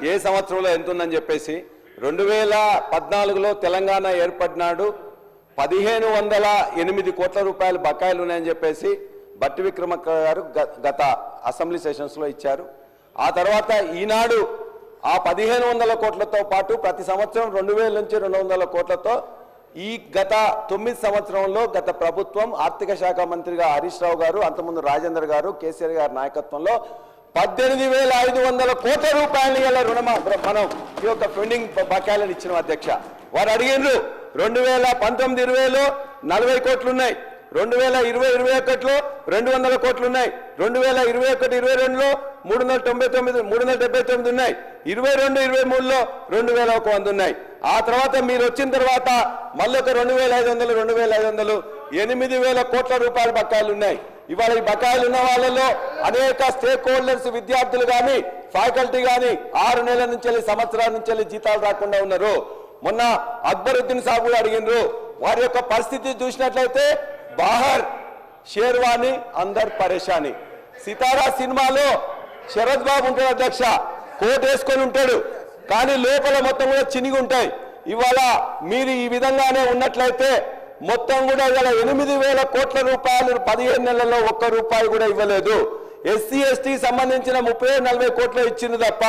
ఏ సంవత్సరంలో ఎంత ఉందని చెప్పేసి 2014లో తెలంగాణ ఏర్పడినాడు 1508 కోట్ల రూపాయలు బకాయిలు ఉన్నాయని చెప్పేసి బట్టి విక్రమార్క గారు గత అసెంబ్లీ సెషన్స్లో ఇచ్చారు. ఆ తర్వాత ఈనాడు ఆ 1500 కోట్లతో పాటు ప్రతి సంవత్సరం 2000 నుంచి 200 కోట్లతో ఈ గత 9 సంవత్సరంలో గత ప్రభుత్వం ఆర్థిక శాఖ మంత్రిగా హరీష్ రావు గారు, అంతకుముందు రాజేందర్ గారు, కేసీఆర్ గారి నాయకత్వంలో 18,500 కోట్ల రూపాయలు ఇలా మనం ఈ యొక్క పెండింగ్ బకాయిలను ఇచ్చిన అధ్యక్ష. వారు అడిగినారు 2019-20లో 40 కోట్లు ఉన్నాయి, 2020-21లో 200 కోట్లు ఉన్నాయి, 2021-22లో 379 ఉన్నాయి, 22-23లో 2100 ఉన్నాయి. ఆ తర్వాత మీరు వచ్చిన తర్వాత మళ్ళీ ఒక 2,500 8,000 కోట్ల రూపాయల బకాయిలు ఉన్నాయి. ఇవాళ ఈ బకాయిలు ఉన్న వాళ్ళలో అనేక స్టేక్ హోల్డర్స్, విద్యార్థులు కానీ ఫ్యాకల్టీ కానీ 6 నెలల నుంచి సంవత్సరాల నుంచి జీతాలు రాకుండా ఉన్నారు. మొన్న అక్బరుద్దీన్ సాబ్ కూడా అడిగినారు, వారి యొక్క పరిస్థితి చూసినట్లయితే బాహర్ షేర్వాణి అందర్ పరేషాని. సితారా సినిమాలో శరత్ బాబు ఉంటాడు అధ్యక్ష, కోట్ వేసుకొని ఉంటాడు కానీ లోపల మొత్తం కూడా చినిగి ఉంటాయి. ఇవాళ మీరు ఈ విధంగానే ఉన్నట్లయితే మొత్తం కూడా ఇవాళ 8,000 కోట్ల రూపాయలు 15 నెలల్లో 1 రూపాయి కూడా ఇవ్వలేదు. ఎస్సీ ఎస్టీ సంబంధించిన 30-40 కోట్లు ఇచ్చింది తప్ప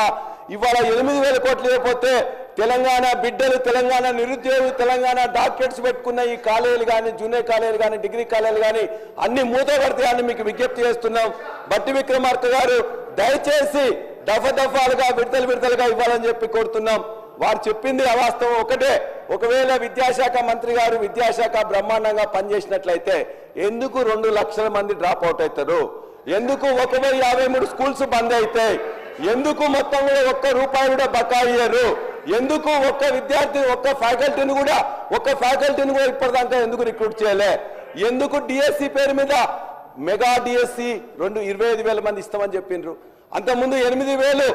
ఇవాళ 8,000 కోట్లు ఇవ్వకపోతే తెలంగాణ బిడ్డలు, తెలంగాణ నిరుద్యోగులు, తెలంగాణ డాక్టరేట్స్ పెట్టుకున్న ఈ కాలేజీలు కానీ, జూనియర్ కాలేజీలు కానీ, డిగ్రీ కాలేజీలు కానీ అన్ని మూతపడతాయని మీకు విజ్ఞప్తి చేస్తున్నాం. బట్టి విక్రమార్క గారు దయచేసి దఫాలుగా విడతలుగా ఇవ్వాలని చెప్పి కోరుతున్నాం. వారు చెప్పింది అవాస్తవం ఒకటే. ఒకవేళ విద్యాశాఖ మంత్రి గారు విద్యాశాఖ బ్రహ్మాండంగా పనిచేసినట్లయితే ఎందుకు 2 లక్షల మంది డ్రాప్ అవుట్ అవుతారు? ఎందుకు 153 స్కూల్స్ బంద్ అవుతాయి? ఎందుకు మొత్తం కూడా 1 రూపాయి కూడా బకాయి ఇయ్యరు? ఎందుకు ఒక్క విద్యార్థి ఒక్క ఫ్యాకల్టీని కూడా ఇప్పటిదాకా ఎందుకు రిక్రూట్ చేయలే? ఎందుకు డిఎస్సి పేరు మీద మెగా డిఎస్సి 25,000 మంది ఇస్తామని చెప్పిండ్రు. అంతకుముందు 8,000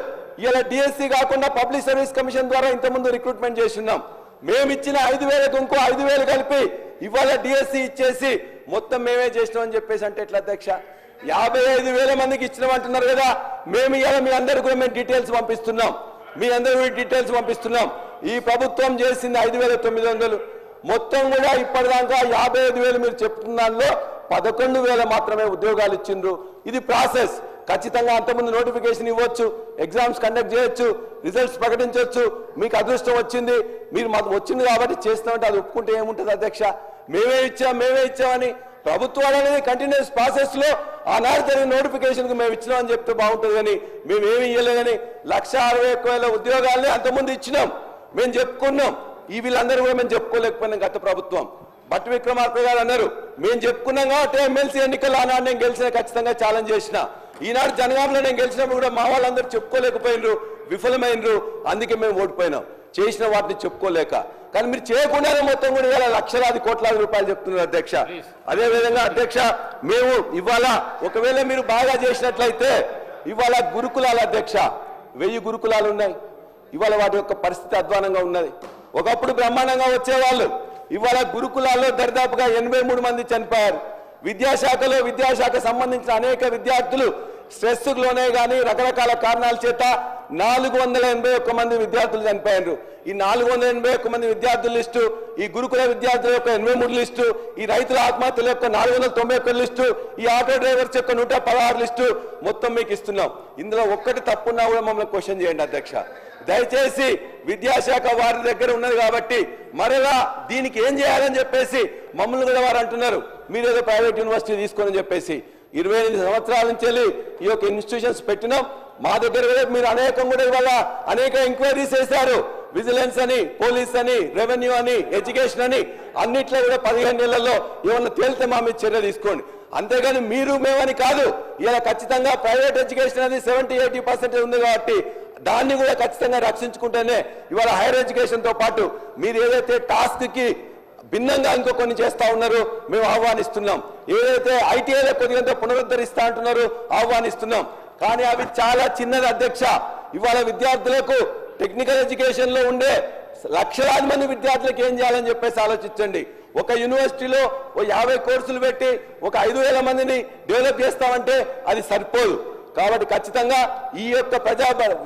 ఇలా డిఎస్సి కాకుండా పబ్లిక్ సర్వీస్ కమిషన్ ద్వారా ఇంతకుముందు రిక్రూట్మెంట్ చేస్తున్నాం. మేము ఇచ్చిన 5,000కు ఇంకో 5,000 కలిపి ఇవాళ డిఎస్సి ఇచ్చేసి మొత్తం మేమే చేసినామని చెప్పేసి అంటే ఎట్లా అధ్యక్ష? 55,000 మందికి ఇచ్చినామంటున్నారు కదా. మేము ఇవాళ మీ అందరికీ కూడా మేము డీటెయిల్స్ పంపిస్తున్నాం. ఈ ప్రభుత్వం చేసింది 5,900, మొత్తం కూడా ఇప్పటిదాకా 55,000 మీరు చెప్తున్న దానిలో 11,000 మాత్రమే ఉద్యోగాలు ఇచ్చిండ్రు. ఇది ప్రాసెస్. ఖచ్చితంగా అంతకుముందు నోటిఫికేషన్ ఇవ్వచ్చు, ఎగ్జామ్స్ కండక్ట్ చేయొచ్చు, రిజల్ట్స్ ప్రకటించవచ్చు. మీకు అదృష్టం వచ్చింది, మీరు మాకు వచ్చింది కాబట్టి చేస్తామంటే అది ఒప్పుకుంటే ఏముంటుంది అధ్యక్ష? మేమే ఇచ్చామని ప్రభుత్వాలు అనేది కంటిన్యూస్ ప్రాసెస్ లో ఆనాడు జరిగిన నోటిఫికేషన్ కు మేము ఇచ్చినామని చెప్తే బాగుంటుంది. కానీ మేమేమి ఇవ్వలేదని 161,000 ఉద్యోగాలని అంతకుముందు ఇచ్చినాం, మేము చెప్పుకున్నాం. ఈ వీళ్ళందరూ కూడా మేము చెప్పుకోలేకపోయినాం. గత ప్రభుత్వం బట్టి విక్రమార్క గారు అన్నారు, మేము చెప్పుకున్నాం కాబట్టి ఎమ్మెల్సీ ఎన్నికలు ఆనాడు నేను గెలిచిన, ఖచ్చితంగా ఛాలెంజ్ చేసిన. ఈనాడు జనగాంలో నేను గెలిచినప్పుడు కూడా మా వాళ్ళందరూ చెప్పుకోలేకపోయినరు, విఫలమైనరు. అందుకే మేము ఓడిపోయినాం, చేసిన వాటిని చెప్పుకోలేక. కానీ మీరు చేయకుండానే మొత్తం కూడా ఇవాళ లక్షలాది కోట్లాది రూపాయలు చెప్తున్నారు అధ్యక్ష. అదేవిధంగా అధ్యక్ష, మేము ఇవాళ ఒకవేళ మీరు బాగా చేసినట్లయితే ఇవాళ గురుకులాలు అధ్యక్ష 1000 గురుకులాలు ఉన్నాయి. ఇవాళ వాటి యొక్క పరిస్థితి అధ్వానంగా ఉన్నది. ఒకప్పుడు బ్రహ్మాండంగా వచ్చేవాళ్ళు, ఇవాళ గురుకులాల్లో దరిదాపుగా 83 మంది చనిపోయారు. విద్యాశాఖ సంబంధించిన అనేక విద్యార్థులు స్ట్రెస్ లోనే కానీ రకరకాల కారణాల చేత 481 మంది విద్యార్థులు చనిపోయారు. ఈ 481 మంది విద్యార్థుల లిస్టు, ఈ గురుకుల విద్యార్థుల యొక్క 83 లిస్టు, ఈ రైతుల ఆత్మహత్యల యొక్క 491 లిస్టు, ఈ ఆటో డ్రైవర్స్ యొక్క 116 లిస్టు మొత్తం మీకు ఇస్తున్నాం. ఇందులో ఒక్కటి తప్పున్నా కూడా మమ్మల్ని క్వశ్చన్ చేయండి అధ్యక్ష. దయచేసి విద్యాశాఖ వారి దగ్గర ఉన్నది కాబట్టి మరలా దీనికి ఏం చేయాలని చెప్పేసి మమ్మల్ని కూడా వారు అంటున్నారు, మీరు ఏదో ప్రైవేట్ యూనివర్సిటీ తీసుకోని చెప్పేసి. 28 సంవత్సరాల నుంచి ఈ యొక్క ఇన్స్టిట్యూషన్స్ పెట్టినాం. మా దగ్గర కూడా మీరు అనేక ఎంక్వైరీస్ చేశారు. విజిలెన్స్ అని, పోలీస్ అని, రెవెన్యూ అని, ఎడ్యుకేషన్ అని అన్నిట్లో కూడా 15 నెలల్లో ఏమన్నా తేలితే మా మీద చర్య తీసుకోండి. అంతేగాని మీరు మేమని కాదు. ఇలా ఖచ్చితంగా ప్రైవేట్ ఎడ్యుకేషన్ అనేది 70-80% ఉంది కాబట్టి దాన్ని కూడా ఖచ్చితంగా రక్షించుకుంటేనే ఇవాళ హైయర్ ఎడ్యుకేషన్ తో పాటు మీరు ఏదైతే టాస్క్ కి భిన్నంగా ఇంకో కొన్ని చేస్తా ఉన్నారు మేము ఆహ్వానిస్తున్నాం. ఏదైతే ఐటీఐలో కొద్దిగా పునరుద్ధరిస్తా అంటున్నారు ఆహ్వానిస్తున్నాం. కానీ అవి చాలా చిన్నది అధ్యక్ష. ఇవాళ విద్యార్థులకు టెక్నికల్ ఎడ్యుకేషన్ లో ఉండే లక్షలాది మంది విద్యార్థులకు ఏం చేయాలని చెప్పేసి ఆలోచించండి. ఒక యూనివర్సిటీలో 50 కోర్సులు పెట్టి ఒక 5,000 మందిని డెవలప్ చేస్తామంటే అది సరిపోదు. కాబట్టి ఖచ్చితంగా ఈ యొక్క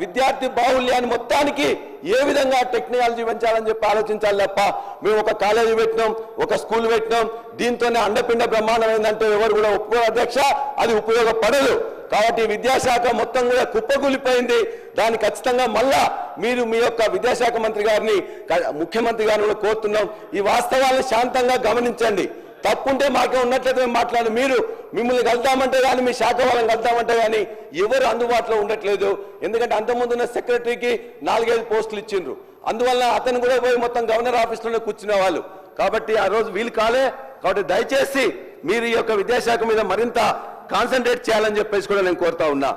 విద్యార్థి బాహుళ్యాన్ని మొత్తానికి ఏ విధంగా టెక్నాలజీ పెంచాలని చెప్పి ఆలోచించాలి తప్ప మేము ఒక కాలేజీ పెట్టినాం, ఒక స్కూల్ పెట్టినాం, దీంతోనే అండపిండ బ్రహ్మాండం ఏంటంటే ఎవరు కూడా ఒప్పుకోరు అధ్యక్ష, అది ఉపయోగపడదు. కాబట్టి విద్యాశాఖ మొత్తం కూడా కుప్పకూలిపోయింది. దాన్ని ఖచ్చితంగా మళ్ళా మీరు మీ యొక్క విద్యాశాఖ మంత్రి గారిని, ముఖ్యమంత్రి గారిని కూడా కోరుతున్నాం, ఈ వాస్తవాలను శాంతంగా గమనించండి. తప్పుంటే మాకే ఉన్నట్లయితే మేము మాట్లాడు, మీరు మిమ్మల్ని కలుద్దామంటే కానీ మీ శాఖ వాళ్ళని కలుద్దామంటే కానీ ఎవరు అందుబాటులో ఉండట్లేదు. ఎందుకంటే అంతకుముందున్న సెక్రటరీకి 4-5 పోస్టులు ఇచ్చిండ్రు, అందువల్ల అతను కూడా పోయి మొత్తం గవర్నర్ ఆఫీస్లోనే కూర్చునే వాళ్ళు. కాబట్టి ఆ రోజు వీలు కాలే. కాబట్టి దయచేసి మీరు ఈ యొక్క విద్యాశాఖ మీద మరింత కాన్సన్ట్రేట్ చేయాలని చెప్పేసి కూడా నేను కోరుతా ఉన్నా.